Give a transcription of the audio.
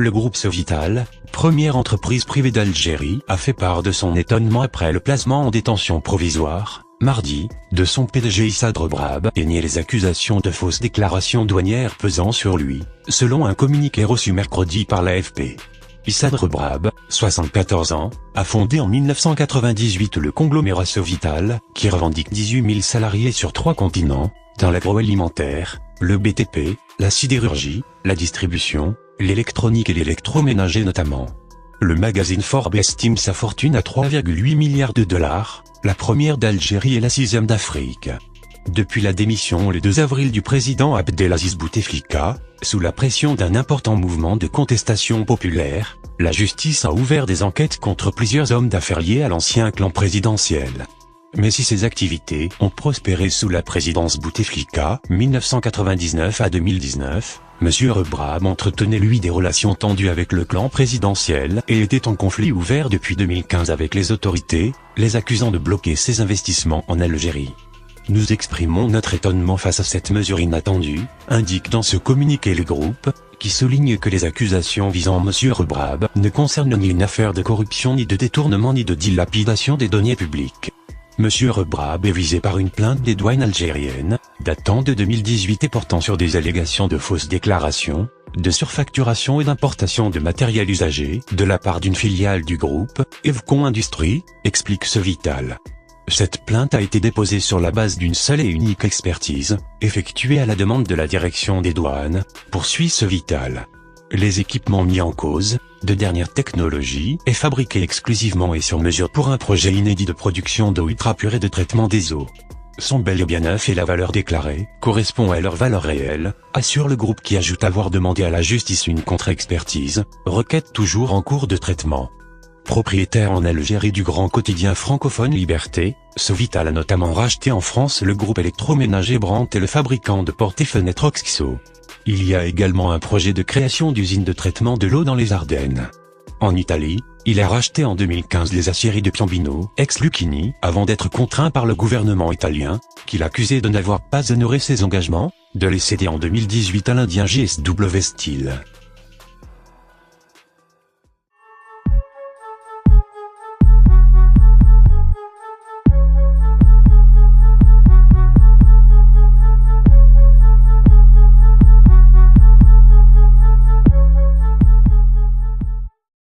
Le groupe Sovital, première entreprise privée d'Algérie, a fait part de son étonnement après le placement en détention provisoire, mardi, de son PDG Issa Rebrab et nié les accusations de fausses déclarations douanières pesant sur lui, selon un communiqué reçu mercredi par l'AFP. Issa Rebrab, 74 ans, a fondé en 1998 le conglomérat Sovital, qui revendique 18 000 salariés sur 3 continents, dans l'agroalimentaire, le BTP, la sidérurgie, la distribution, l'électronique et l'électroménager notamment. Le magazine Forbes estime sa fortune à 3,8 milliards de dollars, la première d'Algérie et la 6e d'Afrique. Depuis la démission le 2 avril du président Abdelaziz Bouteflika, sous la pression d'un important mouvement de contestation populaire, la justice a ouvert des enquêtes contre plusieurs hommes d'affaires liés à l'ancien clan présidentiel. Mais si ces activités ont prospéré sous la présidence Bouteflika, 1999 à 2019, M. Rebrab entretenait lui des relations tendues avec le clan présidentiel et était en conflit ouvert depuis 2015 avec les autorités, les accusant de bloquer ses investissements en Algérie. Nous exprimons notre étonnement face à cette mesure inattendue, indique dans ce communiqué le groupe, qui souligne que les accusations visant M. Rebrab ne concernent ni une affaire de corruption ni de détournement ni de dilapidation des deniers publics. M. Rebrab est visé par une plainte des douanes algériennes, datant de 2018 et portant sur des allégations de fausses déclarations, de surfacturation et d'importation de matériel usagé, de la part d'une filiale du groupe, Evcon Industries, explique Sovital. Cette plainte a été déposée sur la base d'une seule et unique expertise, effectuée à la demande de la direction des douanes, poursuit Sovital. Les équipements mis en cause, de dernière technologie, et fabriqués exclusivement et sur mesure pour un projet inédit de production d'eau ultra pure et de traitement des eaux, sont bel et bien neufs et la valeur déclarée correspond à leur valeur réelle, assure le groupe qui ajoute avoir demandé à la justice une contre-expertise, requête toujours en cours de traitement. Propriétaire en Algérie du grand quotidien francophone Liberté, Sovital a notamment racheté en France le groupe électroménager Brandt et le fabricant de portes et fenêtres Oxxo. Il y a également un projet de création d'usine de traitement de l'eau dans les Ardennes. En Italie, il a racheté en 2015 les aciéries de Piombino, ex-Lucchini, avant d'être contraint par le gouvernement italien, qui l'accusait de n'avoir pas honoré ses engagements, de les céder en 2018 à l'Indien JSW Steel.